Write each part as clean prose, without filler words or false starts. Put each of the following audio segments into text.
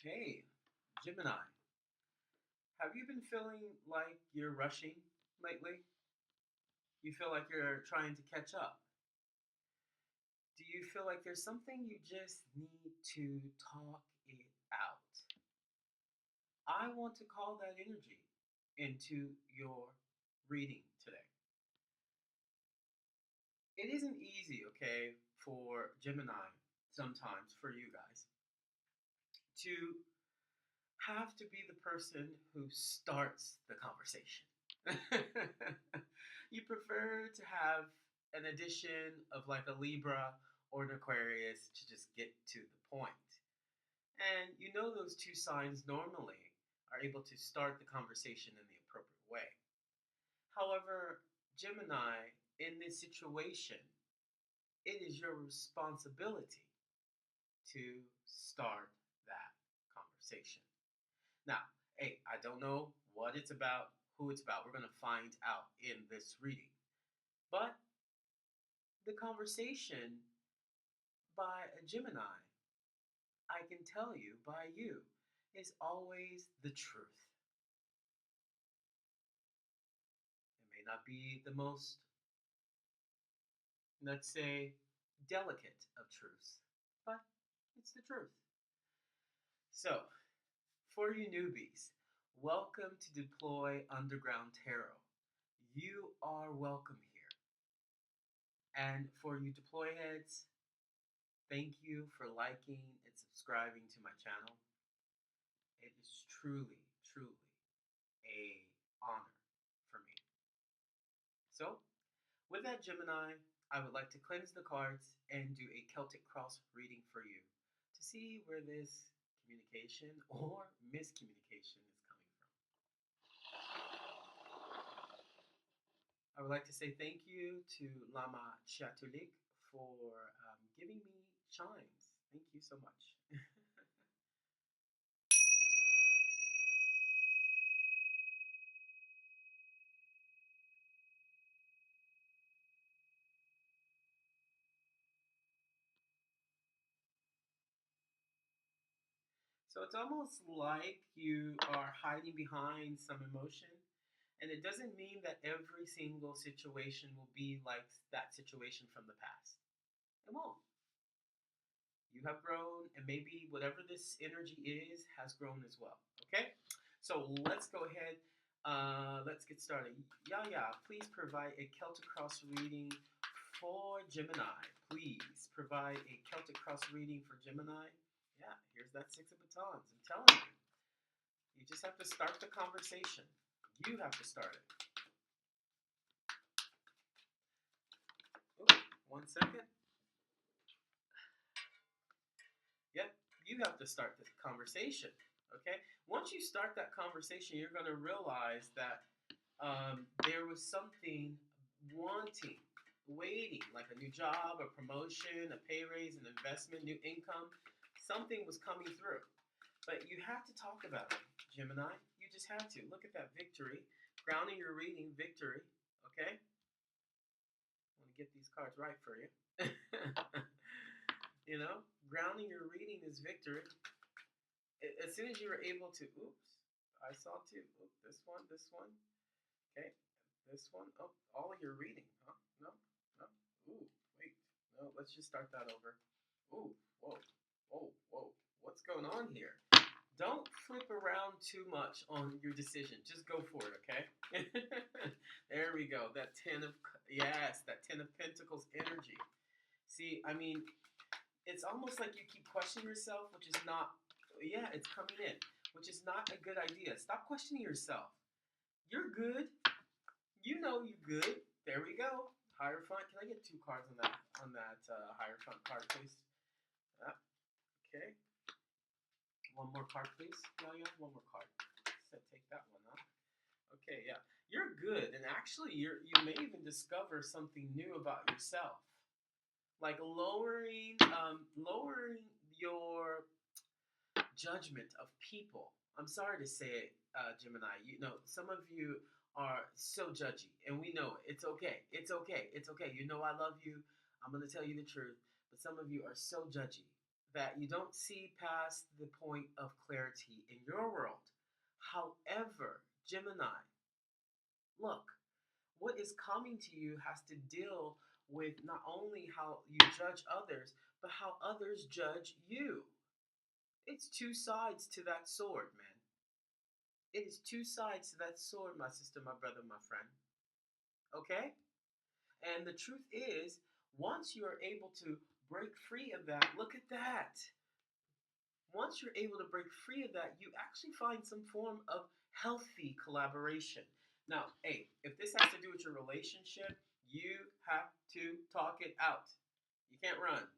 Hey, Gemini, have you been feeling like you're rushing lately? You feel like you're trying to catch up. Do you feel like there's something you just need to talk it out? I want to call that energy into your reading today. It isn't easy, okay, for Gemini sometimes, for you guys, to have to be the person who starts the conversation. You prefer to have an addition of like a Libra or an Aquarius to just get to the point. And you know those two signs normally are able to start the conversation in the appropriate way. However, Gemini, in this situation, it is your responsibility to start that conversation. Now, hey, I don't know what it's about, who it's about. We're going to find out in this reading. But the conversation by a Gemini, I can tell you, by you, is always the truth. It may not be the most, let's say, delicate of truths, but it's the truth. So, for you newbies, welcome to Deploy Underground Tarot. You are welcome here. And for you deploy heads, thank you for liking and subscribing to my channel. It is truly, truly a honor for me. So, with that, Gemini, I would like to cleanse the cards and do a Celtic cross reading for you to see where this communication or miscommunication is coming from. I would like to say thank you to Lama Chatulik for giving me chimes. Thank you so much. So it's almost like you are hiding behind some emotion. And it doesn't mean that every single situation will be like that situation from the past. It won't. You have grown, and maybe whatever this energy is has grown as well. Okay? So let's go ahead. Let's get started. Yaya, please provide a Celtic Cross reading for Gemini. Please provide a Celtic Cross reading for Gemini. Yeah, here's that Six of Batons. I'm telling you. You just have to start the conversation. You have to start it. Ooh, 1 second. Yep, you have to start the conversation. Okay? Once you start that conversation, you're going to realize that there was something wanting, waiting, like a new job, a promotion, a pay raise, an investment, new income. Something was coming through. But you have to talk about it, Gemini. You just have to. Look at that victory. Grounding your reading, victory. Okay? I want to get these cards right for you. You know, grounding your reading is victory. As soon as you were able to, oops, I saw two. Oops, this one. Okay, this one. Oh, all of your reading, huh? No, no. Ooh, wait. No, let's just start that over. Ooh, whoa, whoa, whoa. What's going on here? Don't flip around too much on your decision. Just go for it, okay? There we go. That yes, that Ten of Pentacles energy. See, I mean, it's almost like you keep questioning yourself, which is not, yeah, it's coming in, which is not a good idea. Stop questioning yourself. You're good. You know you're good. There we go. Hierophant. Can I get two cards on that Hierophant card, please? Ah, okay. One more card, please. Yeah, one more card. So take that one, huh? Okay, yeah. You're good, and actually, you may even discover something new about yourself, like lowering your judgment of people. I'm sorry to say it, Gemini. You know, some of you are so judgy, and we know it. It's okay. It's okay. It's okay. You know, I love you. I'm gonna tell you the truth. But some of you are so judgy that you don't see past the point of clarity in your world. However, Gemini, look, what is coming to you has to deal with not only how you judge others, but how others judge you. It's two sides to that sword, man. It is two sides to that sword, my sister, my brother, my friend. Okay? And the truth is, once you are able to break free of that, look at that. Once you're able to break free of that, you actually find some form of healthy collaboration. Now, hey, if this has to do with your relationship, you have to talk it out. You can't run.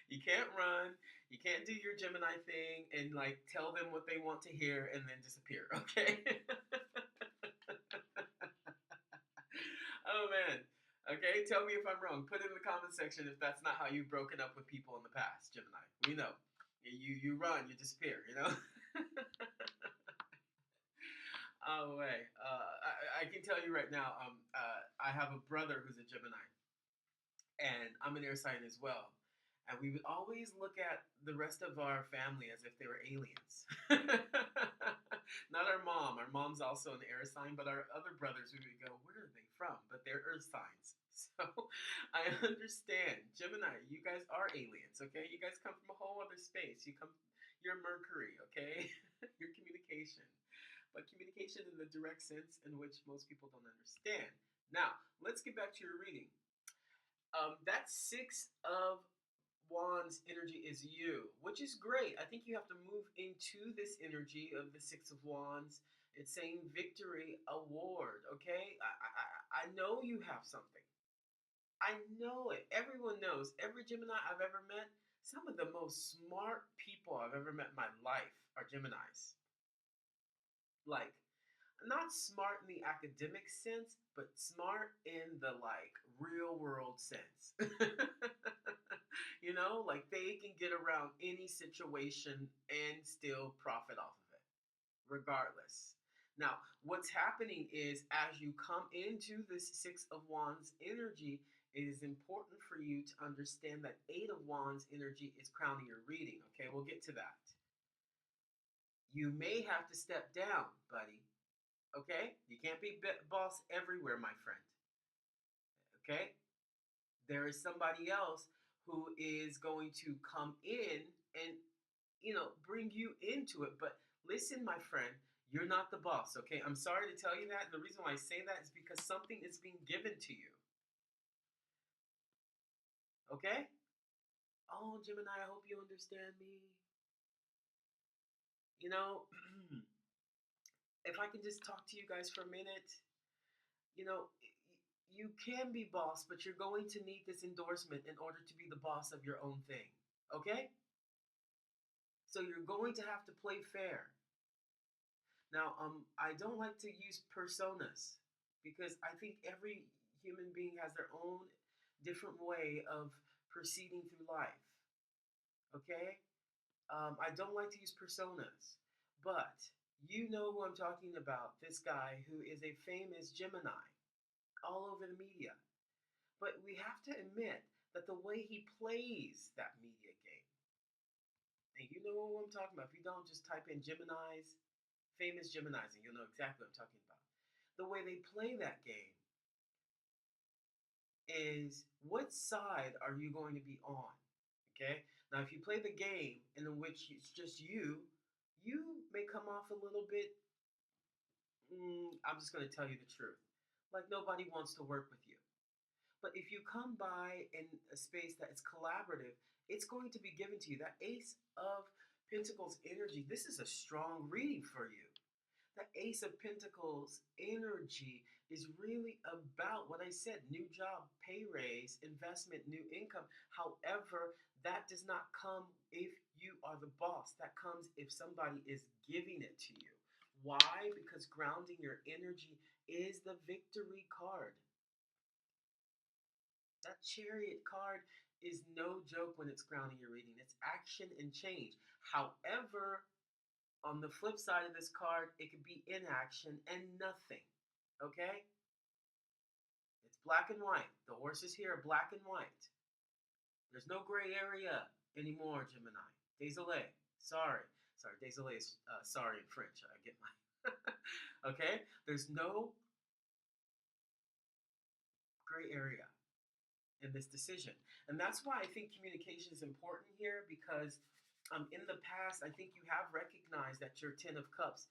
You can't run. You can't do your Gemini thing and like tell them what they want to hear and then disappear, okay? Oh man. Okay, tell me if I'm wrong. Put it in the comment section if that's not how you've broken up with people in the past, Gemini. We know. You run, you disappear, you know? Oh, way. I can tell you right now, I have a brother who's a Gemini, and I'm an air sign as well. And we would always look at the rest of our family as if they were aliens. Not our mom. Our mom's also an air sign, but our other brothers, we would go, where are they from? But they're earth signs. So I understand. Gemini, you guys are aliens, okay? You guys come from a whole other space. You're Mercury, okay? Your communication. But communication in the direct sense in which most people don't understand. Now, let's get back to your reading. That Six of Wands energy is you, which is great. I think you have to move into this energy of the Six of Wands. It's saying victory, award, okay? I know you have something. I know it. Everyone knows. Every Gemini I've ever met, some of the most smart people I've ever met in my life are Geminis. Like, not smart in the academic sense, but smart in the like real world sense. You know, like they can get around any situation and still profit off of it, regardless. Now, what's happening is as you come into this Six of Wands energy, it is important for you to understand that Eight of Wands energy is crowning your reading. Okay, we'll get to that. You may have to step down, buddy. Okay? You can't be boss everywhere, my friend. Okay? There is somebody else who is going to come in and, bring you into it. But listen, my friend, you're not the boss, okay? I'm sorry to tell you that. And the reason why I say that is because something is being given to you. Okay? Oh, Gemini, I hope you understand me. You know, if I can just talk to you guys for a minute, you know, you can be boss, but you're going to need this endorsement in order to be the boss of your own thing. Okay? So you're going to have to play fair. Now, I don't like to use personas because I think every human being has their own different way of proceeding through life. Okay? I don't like to use personas, but you know who I'm talking about. This guy who is a famous Gemini all over the media. But we have to admit that the way he plays that media game, and you know what I'm talking about. If you don't, just type in Geminis, famous Geminis, and you'll know exactly what I'm talking about. The way they play that game is what side are you going to be on? Okay? Now, if you play the game in which it's just you may come off a little bit, I'm just going to tell you the truth. Like nobody wants to work with you. But if you come by in a space that is collaborative, it's going to be given to you. That Ace of Pentacles energy, this is a strong reading for you. The Ace of Pentacles energy is really about what I said, new job, pay raise, investment, new income. However, that does not come if you are the boss. That comes if somebody is giving it to you. Why? Because grounding your energy is the victory card. That Chariot card is no joke when it's grounding your reading. It's action and change. However, on the flip side of this card, it could be inaction and nothing. Okay? It's black and white. The horses here are black and white. There's There's no gray area anymore, Gemini. Désolé. Sorry. Sorry, désolé is sorry in French. I get my. Okay? There's no gray area in this decision. And that's why I think communication is important here because in the past, I think you have recognized that your 10 of Cups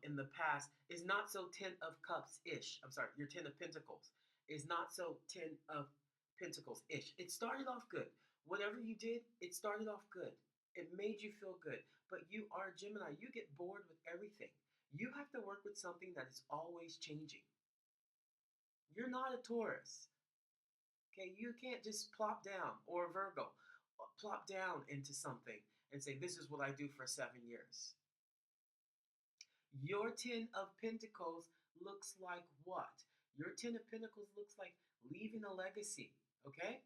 in the past is not so 10 of Cups ish. I'm sorry, your 10 of Pentacles is not so 10 of Pentacles ish. It started off good. Whatever you did, it started off good. It made you feel good. But you are Gemini. You get bored with everything. You have to work with something that is always changing. You're not a Taurus. Okay, you can't just plop down, or Virgo, plop down into something and say, this is what I do for 7 years. Your 10 of Pentacles looks like what? Your 10 of Pentacles looks like leaving a legacy, okay?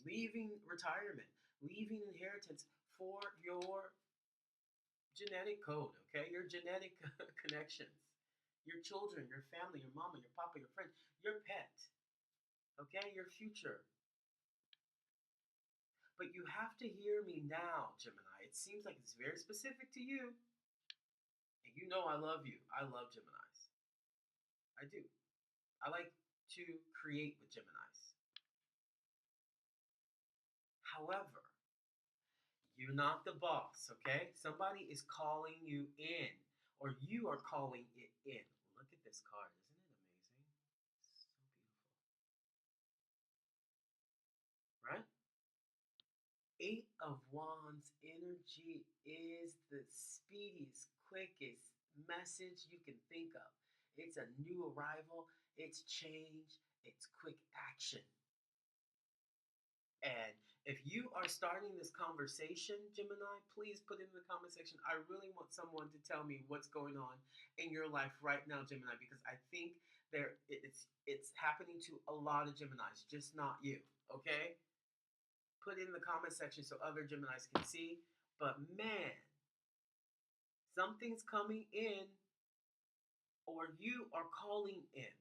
Leaving retirement, leaving inheritance for your genetic code, okay? Your genetic connections, your children, your family, your mama, your papa, your friend, your pet, okay? Your future. But you have to hear me now, Gemini. It seems like it's very specific to you. And you know I love you. I love Geminis. I do. I like to create with Geminis. However, you're not the boss, okay? Somebody is calling you in, or you are calling it in. Look at this card. Isn't it amazing? So beautiful. Right? 8 of Wands energy is the speediest, quickest message you can think of. It's a new arrival, it's change, it's quick action. And if you are starting this conversation, Gemini, please put it in the comment section. I really want someone to tell me what's going on in your life right now, Gemini, because I think it's happening to a lot of Geminis, just not you, okay? Put it in the comment section so other Geminis can see. But man, something's coming in, or you are calling in.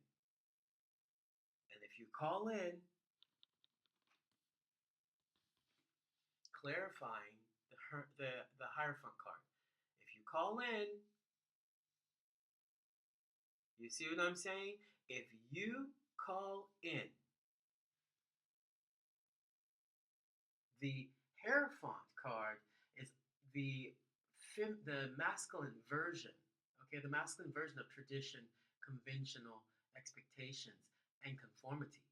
And if you call in, clarifying the Hierophant card. If you call in, you see what I'm saying? If you call in, the Hierophant card is the masculine version, okay, the masculine version of tradition, conventional expectations, and conformity.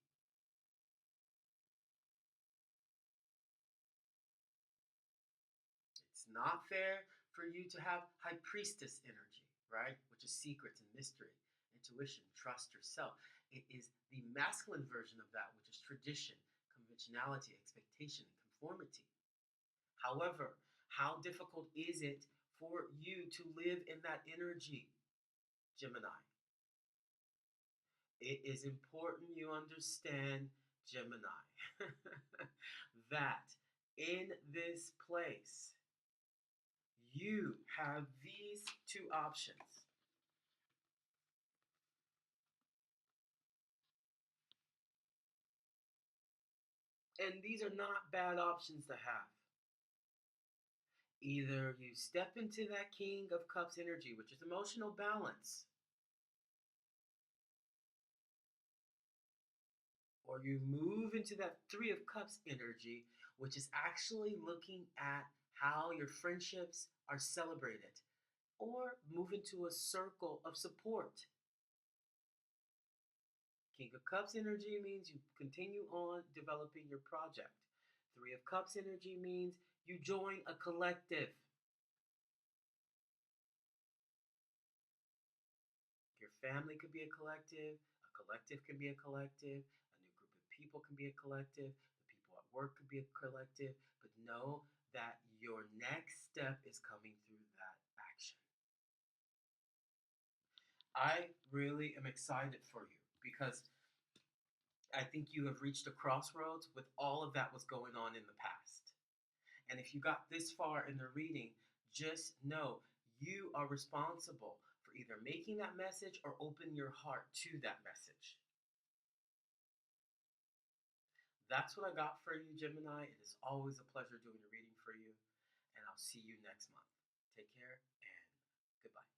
It's not fair for you to have High Priestess energy, right? Which is secrets and mystery, intuition, trust yourself. It is the masculine version of that, which is tradition, conventionality, expectation, and conformity. However, how difficult is it for you to live in that energy, Gemini? It is important you understand, Gemini, that in this place, you have these two options. And these are not bad options to have. Either you step into that King of Cups energy, which is emotional balance, or you move into that Three of Cups energy, which is actually looking at how your friendships are celebrated, or move into a circle of support. King of Cups energy means you continue on developing your project. Three of Cups energy means you join a collective. Your family could be a collective can be a collective, a new group of people can be a collective, the people at work could be a collective, but know that your next step is coming through that action. I really am excited for you because I think you have reached a crossroads with all of that was going on in the past. And if you got this far in the reading, just know you are responsible for either making that message or open your heart to that message. that's what I got for you, Gemini. It is always a pleasure doing a reading for you, and I'll see you next month. Take care and goodbye.